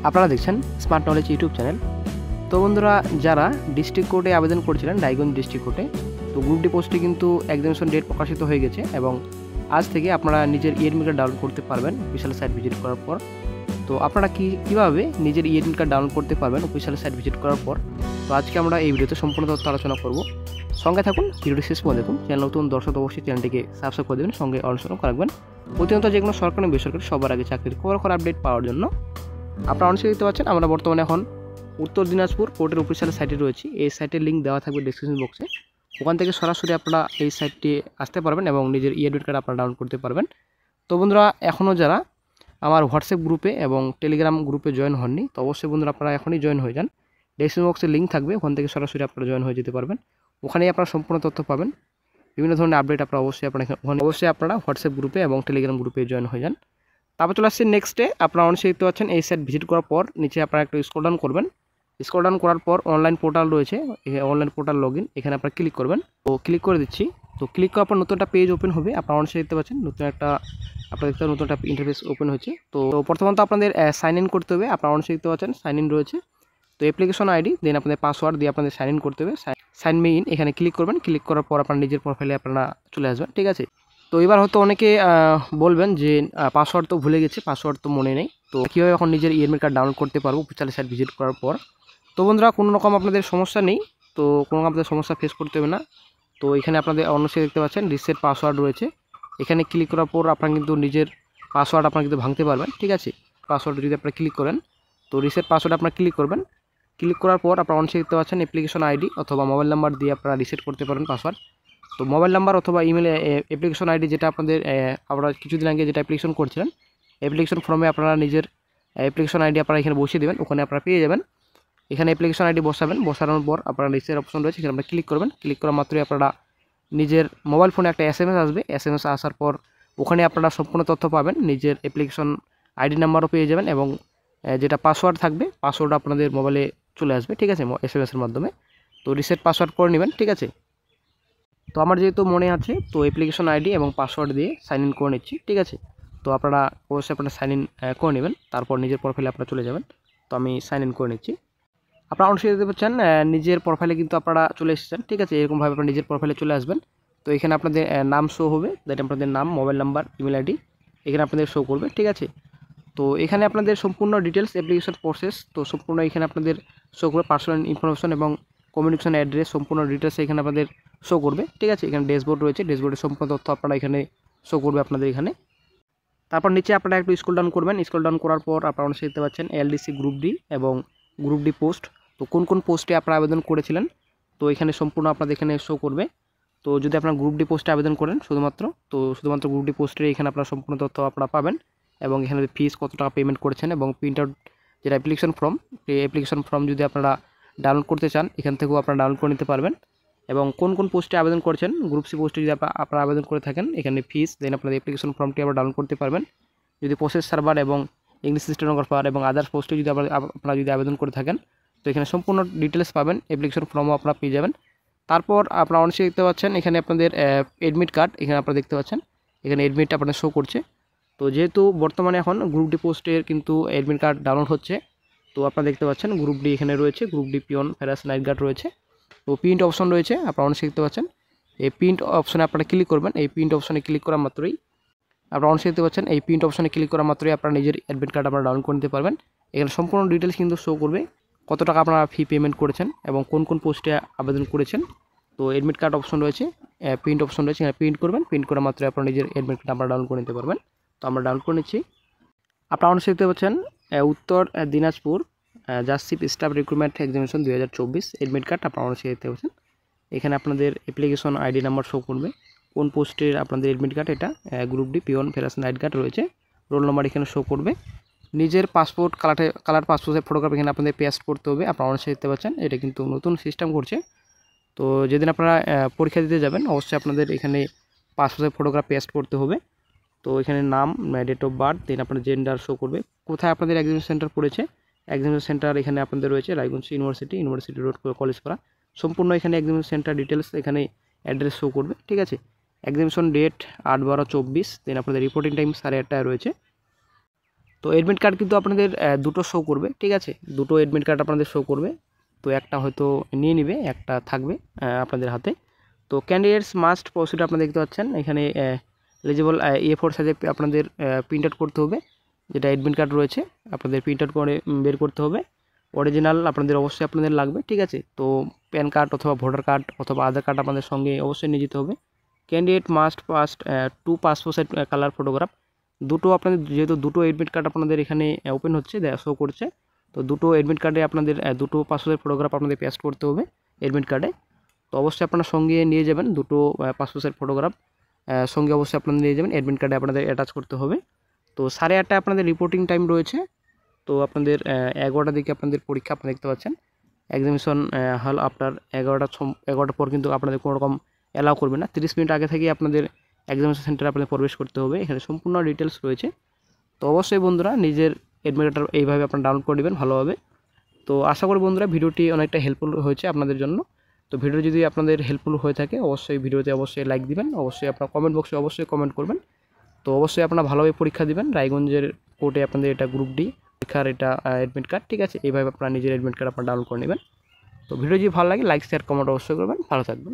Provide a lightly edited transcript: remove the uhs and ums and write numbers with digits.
আপনারা দেখছেন smart knowledge YouTube channel. তো বন্ধুরা, যারা ডিস্ট্রিক্ট কোর্টে আবেদন করেছিলেন রায়গঞ্জ ডিস্ট্রিক্ট কোর্টে, তো গ্রুপ ডি পোস্টে কিন্তু এক্সামিনেশন ডেট প্রকাশিত হয়ে গেছে এবং আজ থেকে আপনারা নিজের ইএডমিট কার্ড ডাউনলোড করতে পারবেন অফিসিয়াল সাইট ভিজিট করার পর। তো আপনারা কীভাবে নিজের ইএডমিট কার্ড ডাউনলোড করতে পারবেন অফিসিয়াল সাইট ভিজিট করার পর, তো আজকে আমরা এই ভিডিওতে সম্পূর্ণ তথ্য আলোচনা করব। সঙ্গে থাকুন, ভিডিওটি শেষ পর্যন্ত দেখুন। চ্যানেল নতুন দর্শক অবশ্যই চ্যানেলটিকে সাবস্ক্রাইব করে দেবেন, সঙ্গে অনুসরণ রাখবেন প্রতিনিয়ত যে কোনো সরকারি বেসরকারি সবার আগে চাকরির খবর আপডেট পাওয়ার জন্য। আপনারা অনেক দেখতে পাচ্ছেন আমরা বর্তমানে এখন উত্তর দিনাজপুর কোর্টের অফিসিয়াল সাইটে রয়েছি। এই সাইটের লিঙ্ক দেওয়া থাকবে ডেসক্রিপশন বক্সে, ওখান থেকে সরাসরি আপনারা এই সাইটটি আসতে পারবেন এবং নিজের ইএডমিট কার্ড আপনারা ডাউনলোড করতে পারবেন। তো বন্ধুরা, এখনও যারা আমার হোয়াটসঅ্যাপ গ্রুপে এবং টেলিগ্রাম গ্রুপে জয়েন হননি, তো অবশ্যই বন্ধুরা আপনারা এখনই জয়েন হয়ে যান। ডেসক্রিপশন বক্সে লিঙ্ক থাকবে, ওখান থেকে সরাসরি আপনারা জয়েন হয়ে যেতে পারবেন। ওখানেই আপনারা সম্পূর্ণ তথ্য পাবেন, বিভিন্ন ধরনের আপডেট আপনারা অবশ্যই আপনারা হোয়াটসঅ্যাপ গ্রুপে এবং টেলিগ্রাম গ্রুপে জয়েন হয়ে যান। তারপর চলে আসছে নেক্সটে, আপনারা অনেক দেখতে পাচ্ছেন এই সাইট ভিজিট করার পর নিচে আপনারা একটু স্ক্রল ডাউন করবেন। স্ক্রল ডাউন করার পর অনলাইন পোর্টাল রয়েছে, অনলাইন পোর্টাল লগ ইন, এখানে আপনারা ক্লিক করবেন। তো ক্লিক করে দিচ্ছি। তো ক্লিক করার পর নতুন একটা পেজ ওপেন হবে। আপনারা অনেক দেখতে পাচ্ছেন নতুন একটা ইন্টারফেস ওপেন হয়েছে। তো প্রথমত আপনাদের সাইন ইন করতে হবে। আপনারা অনেক দেখতে পাচ্ছেন সাইন ইন রয়েছে। তো অ্যাপ্লিকেশন আইডি দেন আপনাদের পাসওয়ার্ড দিয়ে আপনাদের সাইন ইন করতে হবে। সাইন মি ইন এখানে ক্লিক করবেন। ক্লিক করার পর আপনার নিজের প্রোফাইলে আপনারা চলে আসবেন, ঠিক আছে। তো এবার হয়তো অনেকে বলবেন যে পাসওয়ার্ড তো ভুলে গেছে, পাসওয়ার্ড তো মনে নেই, তো কীভাবে এখন নিজের ইএডমিট কার্ড ডাউনলোড করতে পারবো অফিসিয়াল সাইট ভিজিট করার পর। তো বন্ধুরা, কোনো রকম আপনাদের সমস্যা নেই, তো কোনো রকম আপনাদের সমস্যা ফেস করতে হবে না। তো এখানে আপনাদের অবশ্যই দেখতে পাচ্ছেন রিসেট পাসওয়ার্ড রয়েছে। এখানে ক্লিক করার পর আপনারা কিন্তু নিজের পাসওয়ার্ড আপনারা কিন্তু ভাঙতে পারবেন, ঠিক আছে। পাসওয়ার্ড যদি আপনারা ক্লিক করেন, তো রিসেট পাসওয়ার্ড আপনারা ক্লিক করবেন। ক্লিক করার পর আপনারা অনেক দেখতে পাচ্ছেন অ্যাপ্লিকেশন আইডি অথবা মোবাইল নাম্বার দিয়ে আপনারা রিসেট করতে পারেন পাসওয়ার্ড। তো মোবাইল নাম্বার অথবা ইমেল অ্যাপ্লিকেশন আইডি যেটা আপনারা কিছুদিন আগে যেটা অ্যাপ্লিকেশন করছিলেন, অ্যাপ্লিকেশন ফর্মে আপনারা নিজের অ্যাপ্লিকেশন আইডি আপনারা এখানে বসিয়ে দেবেন, ওখানে আপনারা পেয়ে যাবেন। এখানে অ্যাপ্লিকেশন আইডি বসাবেন, বসানোর পর আপনারা রিসেট অপশন রয়েছে, সেখানে আপনারা ক্লিক করবেন। ক্লিক করা মাত্রই আপনারা নিজের মোবাইল ফোনে একটা SMS আসবে। SMS আসার পর ওখানে আপনারা সম্পূর্ণ তথ্য পাবেন, নিজের অ্যাপ্লিকেশন আইডি নাম্বারও পেয়ে যাবেন এবং যেটা পাসওয়ার্ড থাকবে পাসওয়ার্ড আপনাদের মোবাইলে চলে আসবে, ঠিক আছে, SMS-এর মাধ্যমে। তো রিসেট পাসওয়ার্ড করে নেবেন, ঠিক আছে। তো আমার যেহেতু মনে আছে, তো অ্যাপ্লিকেশন আইডি এবং পাসওয়ার্ড দিয়ে সাইন ইন করে নিচ্ছি, ঠিক আছে। তো আপনারা অবশ্যই আপনারা সাইন ইন করে নেবেন, তারপর নিজের প্রোফাইলে আপনারা চলে যাবেন। তো আমি সাইন ইন করে নিচ্ছি। আপনারা অবশ্যই দেখতে পাচ্ছেন নিজের প্রোফাইলে কিন্তু আপনারা চলে এসেছেন, ঠিক আছে। এরকমভাবে আপনারা নিজের প্রোফাইলে চলে আসবেন। তো এখানে আপনাদের নাম শো হবে, দেন আপনাদের নাম, মোবাইল নাম্বার, ইমেল আইডি এখানে আপনাদের শো করবে, ঠিক আছে। তো এখানে আপনাদের সম্পূর্ণ ডিটেলস অ্যাপ্লিকেশন প্রসেস, তো সম্পূর্ণ এখানে আপনাদের শো করবে পার্সোনাল ইনফরমেশন এবং কমিউনিকেশন অ্যাড্রেস, সম্পূর্ণ ডিটেলস এখানে আপনাদের শো করবে, ঠিক আছে। এখানে ড্যাশবোর্ড রয়েছে, ড্যাশবোর্ডের সম্পূর্ণ তথ্য আপনারা এখানে শো করবে আপনাদের এখানে। তারপর নিচে আপনারা একটু স্ক্রল ডাউন করবেন। স্ক্রল ডাউন করার পর আপনারা অনেক দেখতে পাচ্ছেন LDC গ্রুপ ডি এবং গ্রুপ ডি পোস্ট। তো কোন কোন পোস্টে আপনারা আবেদন করেছিলেন, তো এখানে সম্পূর্ণ আপনাদের এখানে শো করবে। তো যদি আপনারা গ্রুপ ডি পোস্টে আবেদন করেন শুধুমাত্র গ্রুপ ডি পোস্টে এখানে আপনারা সম্পূর্ণ তথ্য আপনারা পাবেন এবং এখানে ফিস কত টাকা পেমেন্ট করেছেন এবং প্রিন্ট আউট যেটা অ্যাপ্লিকেশন ফর্ম যদি আপনারা ডাউনলোড করতে চান, এখান থেকেও আপনারা ডাউনলোড করে নিতে পারবেন। এবং কোন কোন পোস্টে আবেদন করেছেন, গ্রুপ সি পোস্টে যদি আপনারা আবেদন করে থাকেন, এখানে ফিস দেন আপনাদের অ্যাপ্লিকেশন ফর্মটি আবার ডাউনলোড করতে পারবেন। যদি প্রসেস সার্ভার এবং ইংলিশ স্টেনোগ্রাফার এবং আদার্স পোস্টে যদি আপনারা যদি আবেদন করে থাকেন, তো এখানে সম্পূর্ণ ডিটেলস পাবেন, অ্যাপ্লিকেশন ফর্মও আপনারা পেয়ে যাবেন। তারপর আপনারা অনেক দেখতে পাচ্ছেন এখানে আপনাদের অ্যাডমিট কার্ড, এখানে আপনারা দেখতে পাচ্ছেন এখানে অ্যাডমিট আপনাদের শো করছে। তো যেহেতু বর্তমানে এখন গ্রুপ ডি পোস্টের কিন্তু অ্যাডমিট কার্ড ডাউনলোড হচ্ছে, তো আপনারা দেখতে পাচ্ছেন গ্রুপ ডি এখানে রয়েছে, গ্রুপ ডি পিওন প্যারাস নাইট গার্ড রয়েছে। তো প্রিন্ট অপশন রয়েছে, আপনারা অনেক দেখতে পাচ্ছেন এই প্রিন্ট অপশনে আপনারা ক্লিক করবেন। এই প্রিন্ট অপশনে ক্লিক করা মাত্রই আপনারা অনেক দেখতে পাচ্ছেন এই প্রিন্ট অপশনে ক্লিক করা মাত্রই আপনারা নিজের অ্যাডমিট কার্ড আপনারা ডাউনলোড করে নিতে পারবেন। এখানে সম্পূর্ণ ডিটেলস কিন্তু শো করবে, কত টাকা আপনারা ফি পেমেন্ট করেছেন এবং কোন কোন পোস্টে আবেদন করেছেন। তো অ্যাডমিট কার্ড অপশন রয়েছে, প্রিন্ট অপশন রয়েছে, এখানে প্রিন্ট করবেন। প্রিন্ট করা মাত্রই আপনারা নিজের অ্যাডমিট কার্ড আপনারা ডাউনলোড করে নিতে পারবেন। তো আমরা ডাউনলোড করে নিচ্ছি। আপনারা অনেক দেখতে পাচ্ছেন উত্তর Dinajpur justice staff recruitment examination 2024 admit card আপনারা অনেক দেখতে পাচ্ছেন। এখানে আপনাদের অ্যাপ্লিকেশন আইডি নাম্বার শো করবে, কোন পোস্টের আপনাদের অ্যাডমিট কার্ড, এটা গ্রুপ ডি পিওন ফেরাস নাইট গার্ড রয়েছে। রোল নাম্বার এখানে শো করবে। নিজের পাসপোর্ট কালার পাসপোর্টের ফটোগ্রাফ এখানে আপনাদের পেস্ট করতে হবে। আপনারা অনেক দেখতে পাচ্ছেন এটা কিন্তু নতুন সিস্টেম করছে। তো যেদিন আপনারা পরীক্ষা দিতে যাবেন, অবশ্যই আপনাদের এখানে পাসপোর্টের ফটোগ্রাফ পেস্ট করতে হবে। তো এখানে নাম, ডেট অফ বার্থ, দেন আপনার জেন্ডার শো করবে। কোথায় আপনাদের এক্সামিনেশন সেন্টার পড়েছে, এক্সামিনেশন সেন্টার এখানে আপনাদের রয়েছে রায়গঞ্জ ইউনিভার্সিটি রোড কলেজপাড়া। সম্পূর্ণ এখানে এক্সামিনেশন সেন্টার ডিটেলস এখানে অ্যাড্রেস শো করবে, ঠিক আছে। এক্সামিনেশন ডেট 8/12/24, দেন আপনাদের রিপোর্টিং টাইম 8:30টায় রয়েছে। তো তো অ্যাডমিট কার্ড কিন্তু আপনাদের দুটো শো করবে, ঠিক আছে, দুটো অ্যাডমিট কার্ড আপনাদের শো করবে। তো একটা হয়তো নিয়ে নেবে, একটা থাকবে আপনাদের হাতে। তো ক্যান্ডিডেটস মাস্ট প্রসিড আপনারা দেখতে পাচ্ছেন এখানে এলিজিবল A4 সাইজে আপনাদের প্রিন্ট আউট করতে হবে, যেটা অ্যাডমিট কার্ড রয়েছে আপনাদের প্রিন্ট আউট করে বের করতে হবে। অরিজিনাল আপনাদের অবশ্যই আপনাদের লাগবে, ঠিক আছে। তো প্যান কার্ড অথবা ভোটার কার্ড অথবা আধার কার্ড আপনাদের সঙ্গে অবশ্যই নিয়ে যেতে হবে। Candidate must past 2 passport size colour photograph, দুটো আপনাদের, যেহেতু দুটো অ্যাডমিট কার্ড আপনাদের এখানে ওপেন হচ্ছে শো করছে, তো দুটো অ্যাডমিট কার্ডে আপনাদের দুটো পাসপোর্টের ফটোগ্রাফ আপনাদের পেস্ট করতে হবে অ্যাডমিট কার্ডে। তো অবশ্যই আপনারা সঙ্গে নিয়ে যাবেন দুটো পাসপোর্ট সাইজ ফটোগ্রাফ, সঙ্গে অবশ্যই আপনারা নিয়ে যাবেন, অ্যাডমিট কার্ডে আপনাদের অ্যাটাচ করতে হবে। তো 8:30 আপনাদের রিপোর্টিং টাইম রয়েছে। তো আপনাদের 11টার দিকে আপনাদের পরীক্ষা আপনারা দেখতে পাচ্ছেন। এক্সামিনেশন হল আপনার 11টার পর কিন্তু আপনাদের কোনো রকম অ্যালাউ করবে না। 30 মিনিট আগে থেকেই আপনাদের এক্সামিনেশন সেন্টারে আপনাদের প্রবেশ করতে হবে, এখানে সম্পূর্ণ ডিটেলস রয়েছে। তো অবশ্যই বন্ধুরা নিজের অ্যাডমিট কার্ডটা এইভাবে আপনারা ডাউনলোড করে নেবেন ভালোভাবে। তো আশা করি বন্ধুরা ভিডিওটি অনেকটা হেল্পফুল হয়েছে আপনাদের জন্য। তো ভিডিও যদি আপনাদের হেল্পফুল হয়ে থাকে অবশ্যই ভিডিওতে অবশ্যই লাইক দিবেন, অবশ্যই আপনার কমেন্ট বক্সে অবশ্যই কমেন্ট করবেন। তো অবশ্যই আপনারা ভালোভাবে পরীক্ষা দিবেন। রায়গঞ্জের কোর্টে আপনাদের এটা গ্রুপ ডি পরীক্ষার এটা অ্যাডমিট কার্ড, ঠিক আছে। এইভাবে আপনারা নিজের অ্যাডমিট কার্ড আপনারা ডাউনলোড করে নেবেন। তো ভিডিও যদি ভালো লাগে লাইক শেয়ার কমেন্ট অবশ্যই করবেন। ভালো থাকবেন।